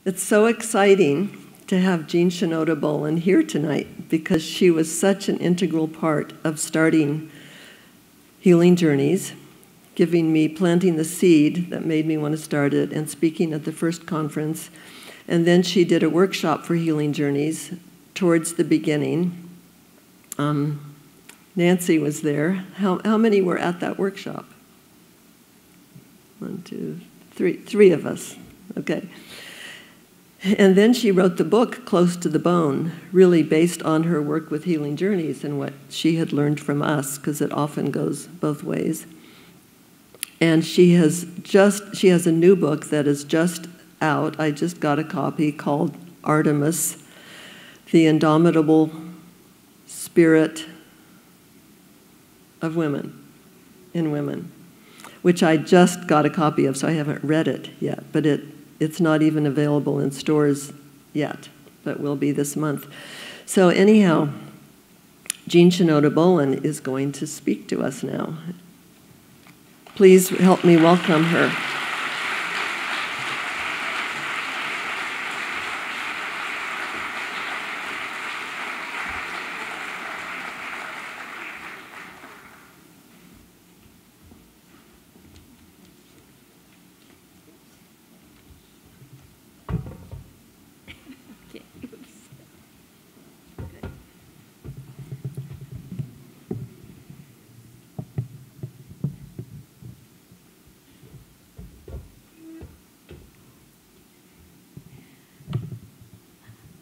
It's so exciting to have Jean Shinoda Bolen here tonight because she was such an integral part of starting Healing Journeys, planting the seed that made me want to start it, and speaking at the first conference. And then she did a workshop for Healing Journeys towards the beginning. Nancy was there. How many were at that workshop? 1, 2, 3. 3 of us. Okay. And then she wrote the book, Close to the Bone, really based on her work with Healing Journeys and what she had learned from us, because it often goes both ways. And she has a new book that is just out. I just got a copy, called Artemis, The Indomitable Spirit of Women, in Women, which I just got a copy of, so I haven't read it yet, but it's not even available in stores yet, but will be this month. So anyhow, Jean Shinoda Bolen is going to speak to us now. Please help me welcome her.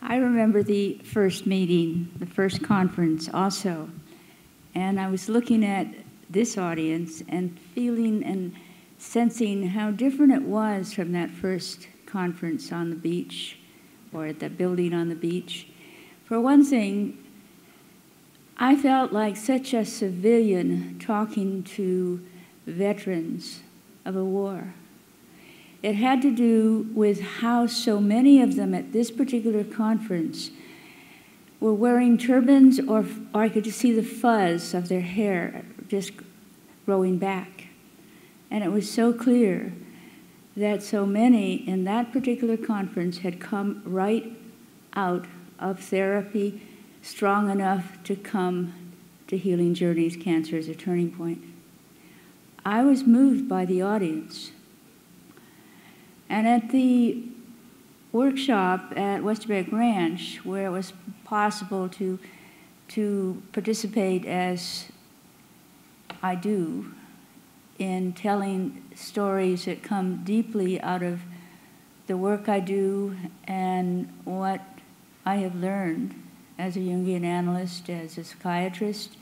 I remember the first meeting, the first conference also, and I was looking at this audience and feeling and sensing how different it was from that first conference on the beach or at that building on the beach. For one thing, I felt like such a civilian talking to veterans of a war. It had to do with how so many of them at this particular conference were wearing turbans, or I could just see the fuzz of their hair just growing back. And it was so clear that so many in that particular conference had come right out of therapy, strong enough to come to Healing Journeys, Cancer as a Turning Point. I was moved by the audience. And at the workshop at Westerbeck Ranch, where it was possible to participate as I do in telling stories that come deeply out of the work I do and what I have learned as a Jungian analyst, as a psychiatrist,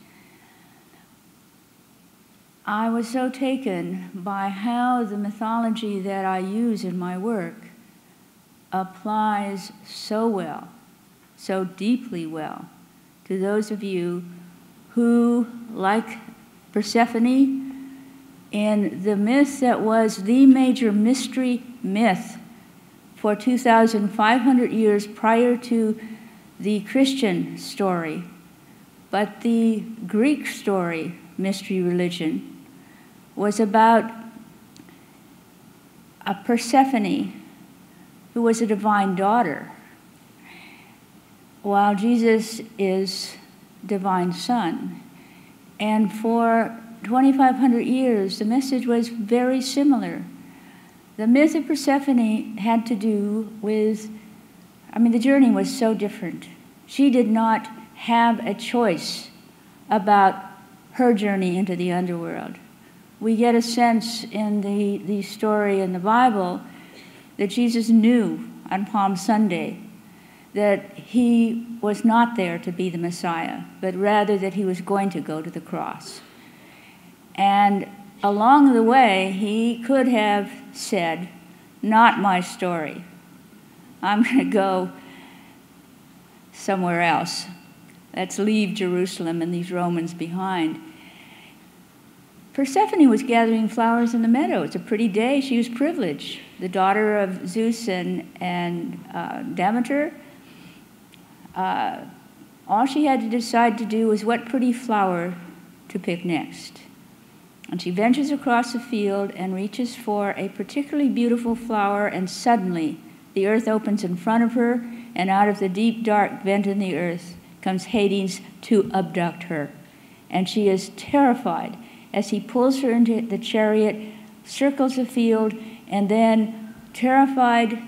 I was so taken by how the mythology that I use in my work applies so well, so deeply well, to those of you who, like Persephone, in the myth that was the major mystery myth for 2,500 years prior to the Christian story, but the Greek story, mystery religion, was about a Persephone who was a divine daughter, while Jesus is divine son. And for 2,500 years, the message was very similar. The myth of Persephone had to do with, the journey was so different. She did not have a choice about her journey into the underworld. We get a sense in the story in the Bible that Jesus knew on Palm Sunday that he was not there to be the Messiah, but rather that he was going to go to the cross. And along the way, he could have said, "Not my story. I'm going to go somewhere else. Let's leave Jerusalem and these Romans behind." Persephone was gathering flowers in the meadow. It's a pretty day. She was privileged. The daughter of Zeus and Demeter. All she had to decide to do was what pretty flower to pick next. And she ventures across the field and reaches for a particularly beautiful flower, and suddenly The earth opens in front of her, and out of the deep, dark vent in the earth comes Hades to abduct her. And she is terrified as he pulls her into the chariot, circles the field, and then terrified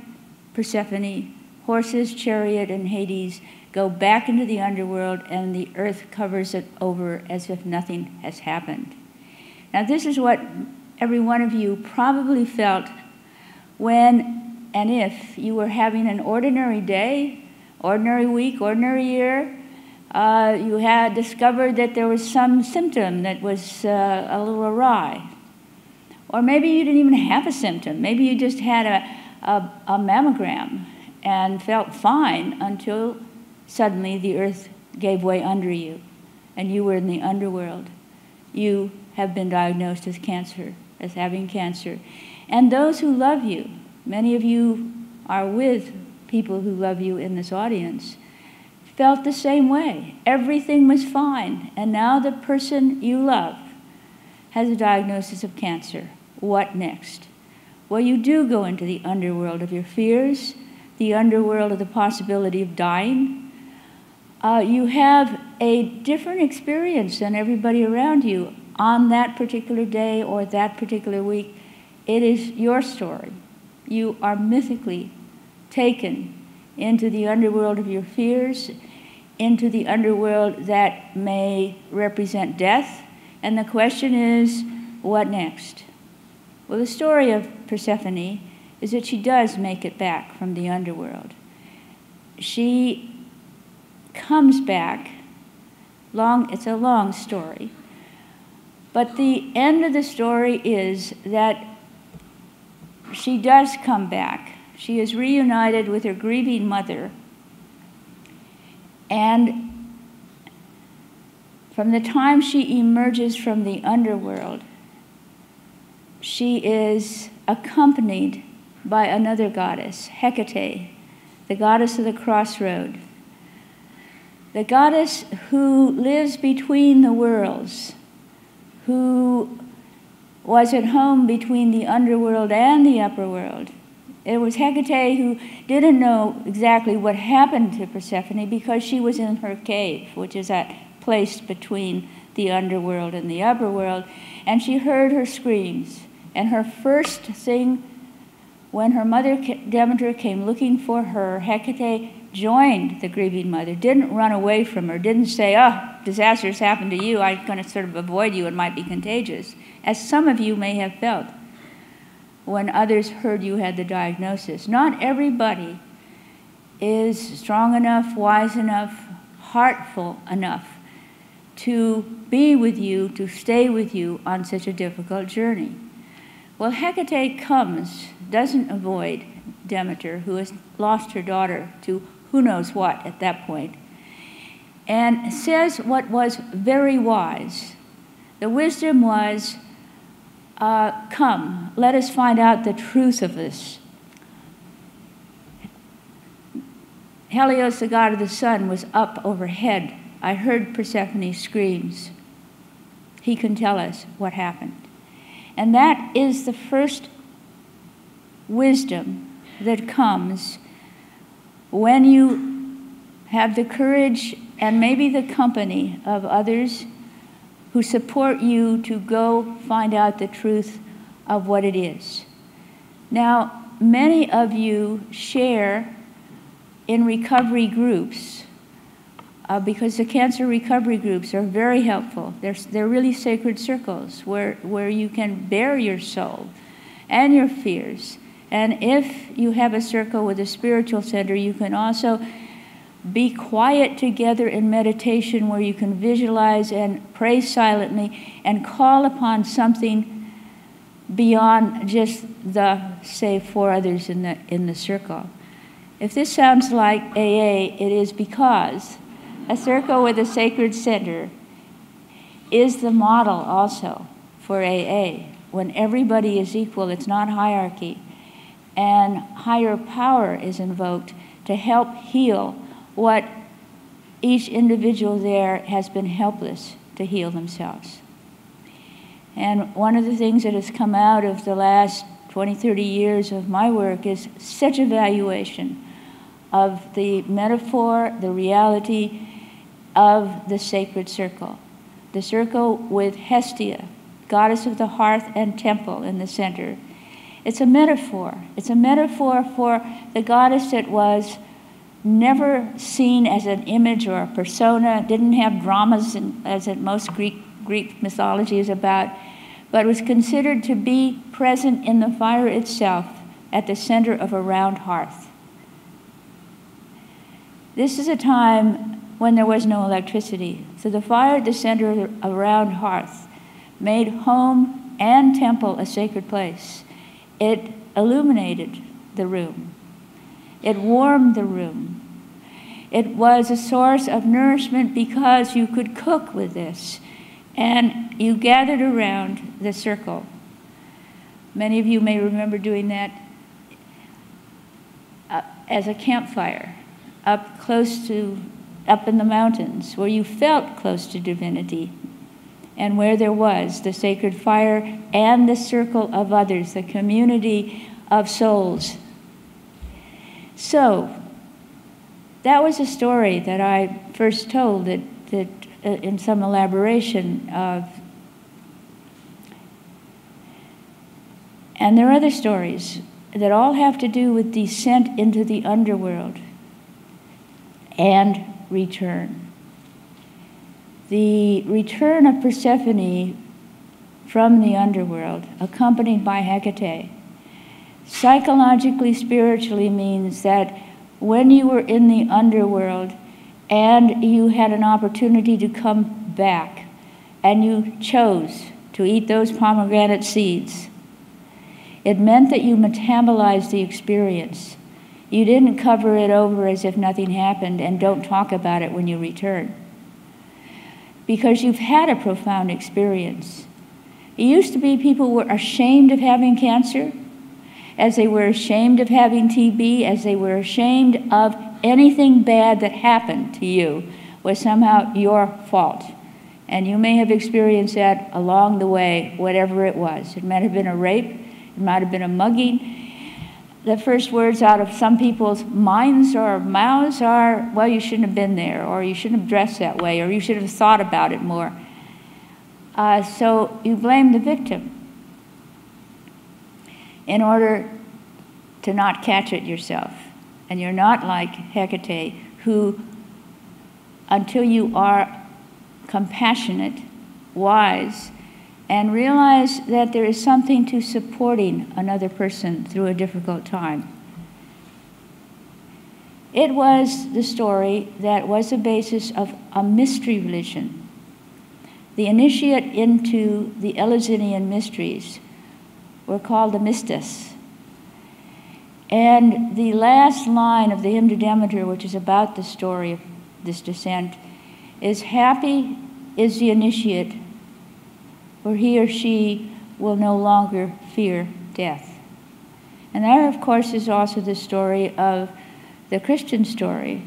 Persephone, horses, chariot, and Hades go back into the underworld, and the earth covers it over as if nothing has happened. Now, this is what every one of you probably felt when and if you were having an ordinary day, ordinary week, ordinary year. You had discovered that there was some symptom that was a little awry. Or maybe you didn't even have a symptom. Maybe you just had a mammogram and felt fine until suddenly the earth gave way under you and you were in the underworld. You have been diagnosed as cancer, as having cancer. And those who love you, many of you are with people who love you in this audience, felt the same way. Everything was fine. And now the person you love has a diagnosis of cancer. What next? Well, you do go into the underworld of your fears, the underworld of the possibility of dying. You have a different experience than everybody around you on that particular day or that particular week. It is your story. You are mythically taken into the underworld of your fears, into the underworld that may represent death. And the question is, what next? Well, the story of Persephone is that she does make it back from the underworld. She comes back. It's a long story. But the end of the story is that she does come back. She is reunited with her grieving mother. And from the time she emerges from the underworld, she is accompanied by another goddess, Hecate, the goddess of the crossroad, the goddess who lives between the worlds, who was at home between the underworld and the upper world. It was Hecate who didn't know exactly what happened to Persephone because she was in her cave, which is that place between the underworld and the upper world, and she heard her screams. And her first thing, when her mother Demeter came looking for her, Hecate joined the grieving mother, didn't run away from her, didn't say, oh, disasters happened to you, I'm going to sort of avoid you, it might be contagious, as some of you may have felt when others heard you had the diagnosis. Not everybody is strong enough, wise enough, heartful enough to be with you, to stay with you on such a difficult journey. Well, Hecate comes, doesn't avoid Demeter, who has lost her daughter to who knows what at that point, and says what was very wise. The wisdom was, come, let us find out the truth of this. Helios, the god of the sun, was up overhead. I heard Persephone's screams. He can tell us what happened. And that is the first wisdom that comes when you have the courage and maybe the company of others who support you to go find out the truth of what it is. Now, many of you share in recovery groups because the cancer recovery groups are very helpful. They're really sacred circles where you can bare your soul and your fears. And if you have a circle with a spiritual center, you can also be quiet together in meditation where you can visualize and pray silently and call upon something beyond just the, say, 4 others in the circle. If this sounds like AA, it is because a circle with a sacred center is the model also for AA. When everybody is equal, it's not hierarchy. And higher power is invoked to help heal what each individual there has been helpless to heal themselves. And one of the things that has come out of the last 20, 30 years of my work is such evaluation of the metaphor, the reality of the sacred circle. The circle with Hestia, goddess of the hearth and temple in the center. It's a metaphor. It's a metaphor for the goddess that was never seen as an image or a persona, didn't have dramas as in most Greek mythology is about, but was considered to be present in the fire itself at the center of a round hearth. This is a time when there was no electricity, so the fire at the center of a round hearth made home and temple a sacred place. It illuminated the room. It warmed the room. It was a source of nourishment because you could cook with this. And you gathered around the circle. Many of you may remember doing that as a campfire up in the mountains, where you felt close to divinity and where there was the sacred fire and the circle of others, the community of souls. So that was a story that I first told that in some elaboration of. And there are other stories that all have to do with descent into the underworld and return. The return of Persephone from the underworld, accompanied by Hecate, psychologically, spiritually means that when you were in the underworld and you had an opportunity to come back and you chose to eat those pomegranate seeds, it meant that you metabolized the experience. You didn't cover it over as if nothing happened and don't talk about it when you return, because you've had a profound experience. It used to be people were ashamed of having cancer, as they were ashamed of having TB, as they were ashamed of anything bad that happened to you was somehow your fault. And you may have experienced that along the way, whatever it was. It might have been a rape, it might have been a mugging. The first words out of some people's minds or mouths are, well, you shouldn't have been there, or you shouldn't have dressed that way, or you should have thought about it more. So you blame the victim in order to not catch it yourself. And you're not like Hecate, who, until you are compassionate, wise, and realize that there is something to supporting another person through a difficult time. It was the story that was the basis of a mystery religion. The initiate into the Eleusinian mysteries were called the Mystas. And the last line of the hymn to Demeter, which is about the story of this descent, is, happy is the initiate, for he or she will no longer fear death. And that, of course, is also the story of the Christian story,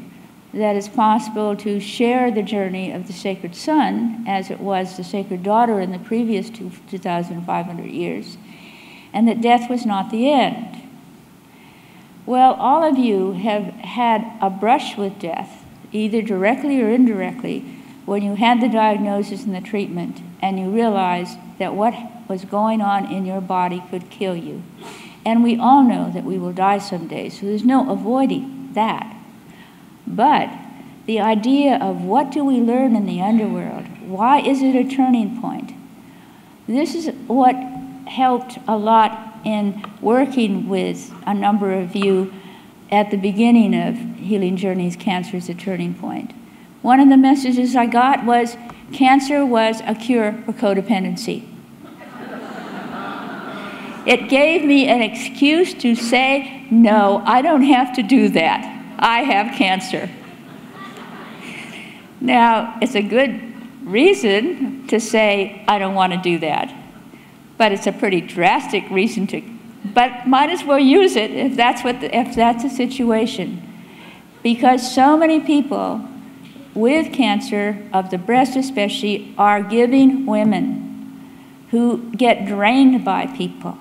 that it's possible to share the journey of the sacred son, as it was the sacred daughter in the previous 2,500 years, and that death was not the end. Well, all of you have had a brush with death, either directly or indirectly, when you had the diagnosis and the treatment, and you realized that what was going on in your body could kill you. And we all know that we will die someday, so there's no avoiding that. But the idea of what do we learn in the underworld? Why is it a turning point? This is what helped a lot in working with a number of you at the beginning of Healing Journeys, Cancer is a Turning Point. One of the messages I got was cancer was a cure for codependency. It gave me an excuse to say, no, I don't have to do that. I have cancer. Now, it's a good reason to say, I don't want to do that. But it's a pretty drastic reason to, but might as well use it if that's the situation. Because so many people with cancer, of the breast especially, are giving women who get drained by people,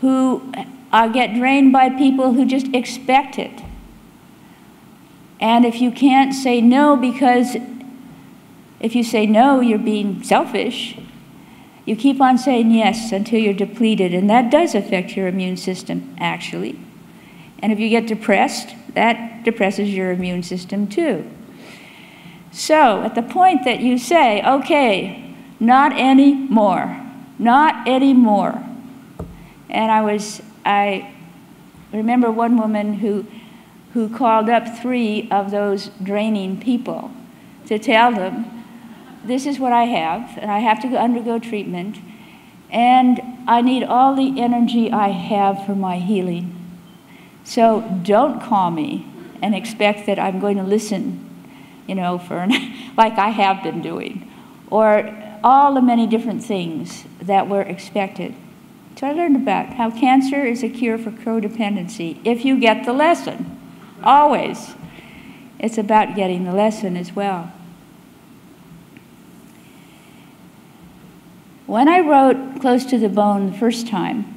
who get drained by people who just expect it. And if you can't say no, because if you say no, you're being selfish, you keep on saying yes until you're depleted, and that does affect your immune system, actually. And if you get depressed, that depresses your immune system too. So at the point that you say, okay, not anymore, not anymore. And I remember one woman who called up 3 of those draining people to tell them, this is what I have, and I have to undergo treatment, and I need all the energy I have for my healing. So don't call me and expect that I'm going to listen, you know, like I have been doing, or all the many different things that were expected. So I learned about how cancer is a cure for codependency if you get the lesson. Always. It's about getting the lesson as well. When I wrote Close to the Bone the first time,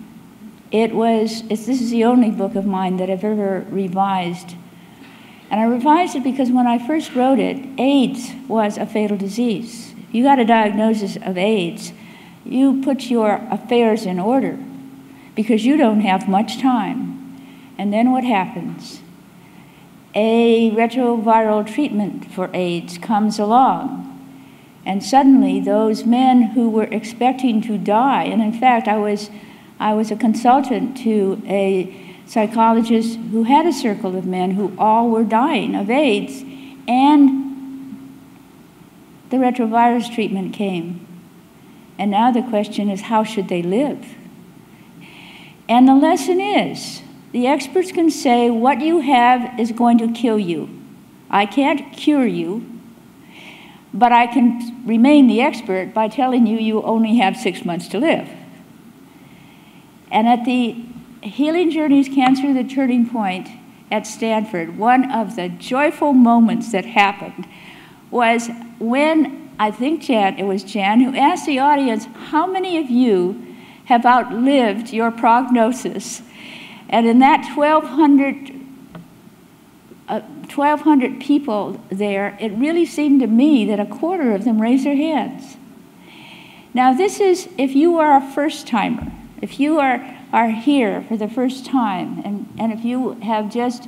this is the only book of mine that I've ever revised. And I revised it because when I first wrote it, AIDS was a fatal disease. If you got a diagnosis of AIDS, you put your affairs in order because you don't have much time. And then what happens? A retroviral treatment for AIDS comes along. And suddenly those men who were expecting to die, and in fact I was a consultant to a psychologist who had a circle of men who all were dying of AIDS, and the retrovirus treatment came. And now the question is, how should they live? And the lesson is, the experts can say what you have is going to kill you. I can't cure you, but I can remain the expert by telling you you only have 6 months to live. And at the Healing Journeys Cancer, the Turning Point at Stanford, one of the joyful moments that happened was when, I think it was Jan, who asked the audience, how many of you have outlived your prognosis? And in that 1,200 people there, it really seemed to me that a quarter of them raised their hands. Now this is, if you are a first-timer, if you are here for the first time, and if you have just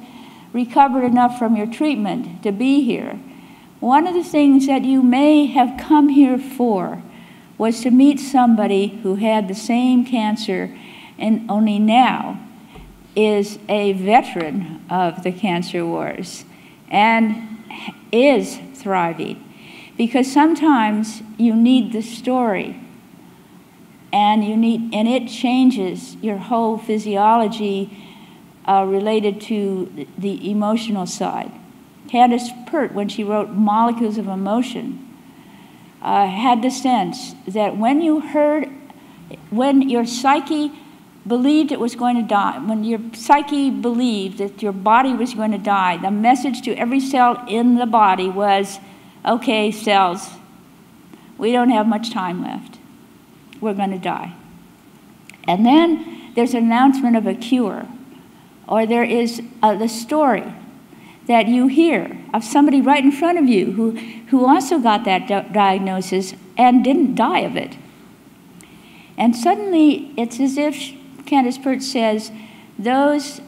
recovered enough from your treatment to be here, one of the things that you may have come here for was to meet somebody who had the same cancer, and only now is a veteran of the cancer wars and is thriving. Because sometimes you need the story, and it changes your whole physiology related to the emotional side. Candace Pert, when she wrote Molecules of Emotion, had the sense that when your psyche believed it was going to die, when your psyche believed that your body was going to die, the message to every cell in the body was, okay, cells, we don't have much time left. We're going to die. And then there's an announcement of a cure, or there is the story that you hear of somebody right in front of you who also got that diagnosis and didn't die of it. And suddenly it's as if Candace Pert says, those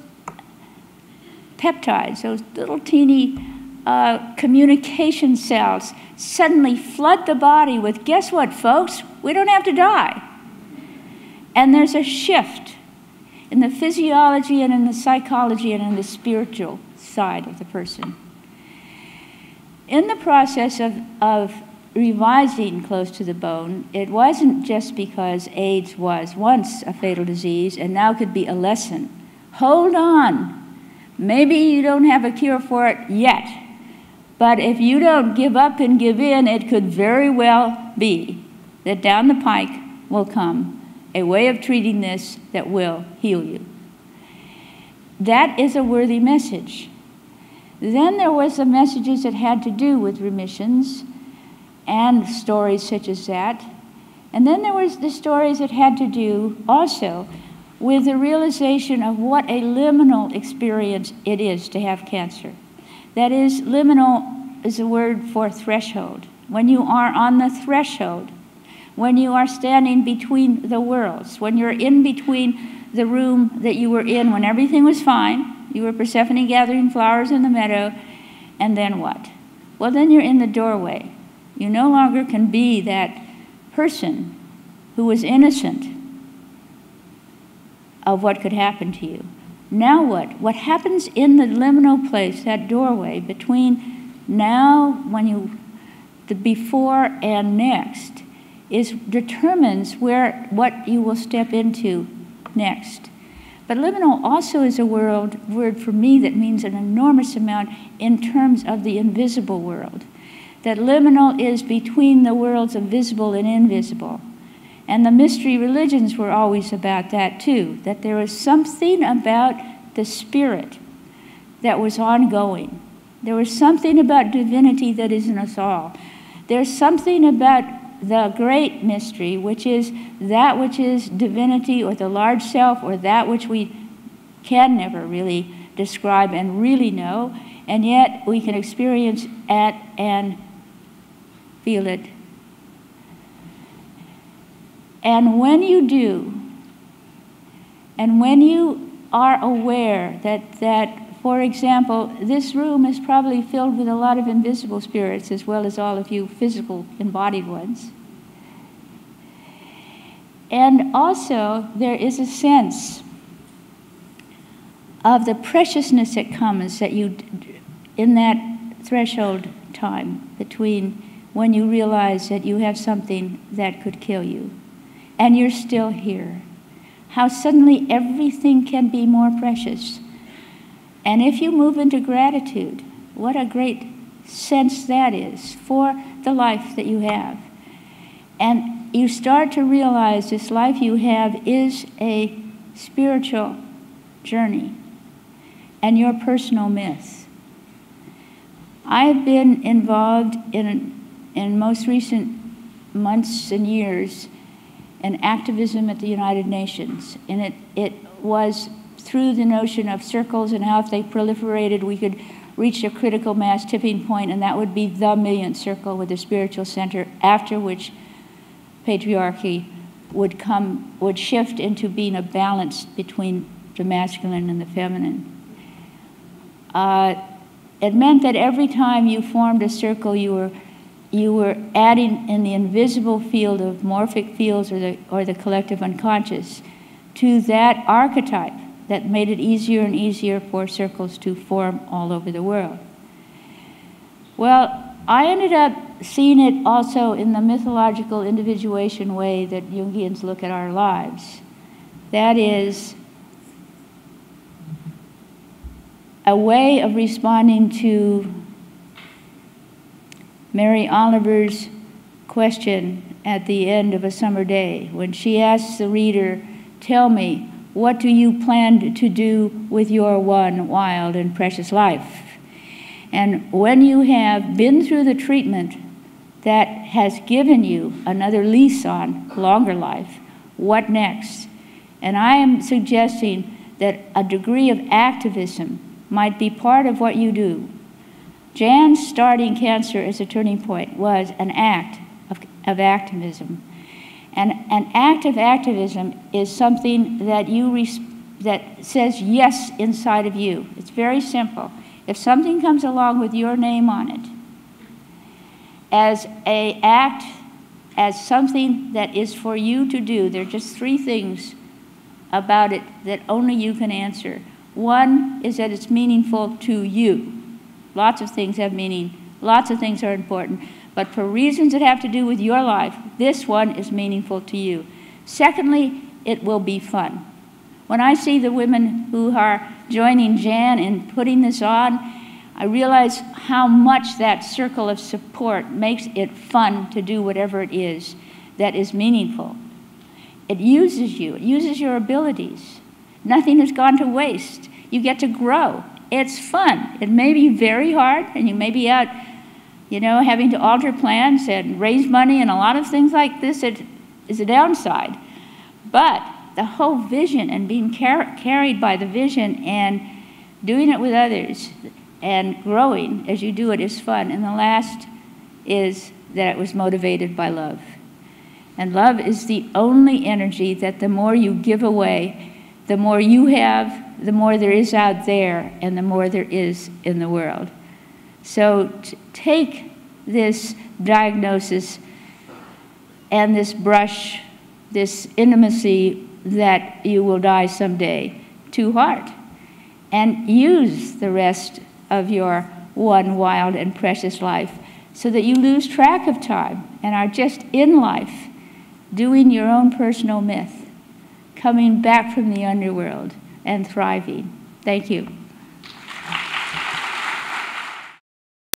peptides, those little teeny communication cells suddenly flood the body with, guess what, folks? We don't have to die. And there's a shift in the physiology and in the psychology and in the spiritual side of the person. In the process of revising Close to the Bone, it wasn't just because AIDS was once a fatal disease and now could be a lesson. Hold on. Maybe you don't have a cure for it yet, but if you don't give up and give in, it could very well be that down the pike will come a way of treating this that will heal you. That is a worthy message. Then there was the messages that had to do with remissions and stories such as that. And then there was the stories that had to do also with the realization of what a liminal experience it is to have cancer. That is, liminal is a word for threshold. When you are on the threshold, when you are standing between the worlds, when you're in between the room that you were in when everything was fine, you were Persephone gathering flowers in the meadow, and then what? Well, then you're in the doorway. You no longer can be that person who was innocent of what could happen to you. Now what? What happens in the liminal place, that doorway between now, the before and next, determines what you will step into next. But liminal also is a word for me that means an enormous amount in terms of the invisible world. That liminal is between the worlds of visible and invisible. And the mystery religions were always about that too, that there was something about the spirit that was ongoing. There was something about divinity that is in us all. There's something about the great mystery, which is that which is divinity or the large self or that which we can never really describe and really know, and yet we can experience it and feel it. And when you do, and when you are aware that, for example, this room is probably filled with a lot of invisible spirits as well as all of you physical embodied ones. And also there is a sense of the preciousness that comes in that threshold time between when you realize that you have something that could kill you and you're still here. How suddenly everything can be more precious. And if you move into gratitude, what a great sense that is for the life that you have. And you start to realize this life you have is a spiritual journey and your personal myth. I've been involved in most recent months and years in activism at the United Nations. And it was through the notion of circles and how if they proliferated, we could reach a critical mass tipping point, and that would be the millionth circle with the spiritual center, after which patriarchy would shift into being a balance between the masculine and the feminine. It meant that every time you formed a circle, you were adding in the invisible field of morphic fields or the collective unconscious to that archetype that made it easier and easier for circles to form all over the world. Well, I ended up seeing it also in the mythological individuation way that Jungians look at our lives. That is a way of responding to Mary Oliver's question at the end of A Summer Day, when she asks the reader, "Tell me, what do you plan to do with your one wild and precious life?" And when you have been through the treatment that has given you another lease on longer life, what next? And I am suggesting that a degree of activism might be part of what you do. Jan's starting cancer as a turning point was an act of activism. And an act of activism is something that that says yes inside of you. It's very simple. If something comes along with your name on it, as an act, as something that is for you to do, there are just three things about it that only you can answer. One is that it's meaningful to you. Lots of things have meaning. Lots of things are important. But for reasons that have to do with your life, this one is meaningful to you. Secondly, it will be fun. When I see the women who are joining Jan in putting this on, I realize how much that circle of support makes it fun to do whatever it is that is meaningful. It uses you. It uses your abilities. Nothing has gone to waste. You get to grow. It's fun. It may be very hard, and you may be out, having to alter plans and raise money and a lot of things like this. It is a downside. But the whole vision and being carried by the vision and doing it with others and growing as you do it is fun. And the last is that it was motivated by love. And love is the only energy that the more you give away, the more you have, the more there is out there, and the more there is in the world. So take this diagnosis and this brush, this intimacy that you will die someday, to heart, and use the rest of your one wild and precious life so that you lose track of time and are just in life, doing your own personal myth, coming back from the underworld and thriving. Thank you.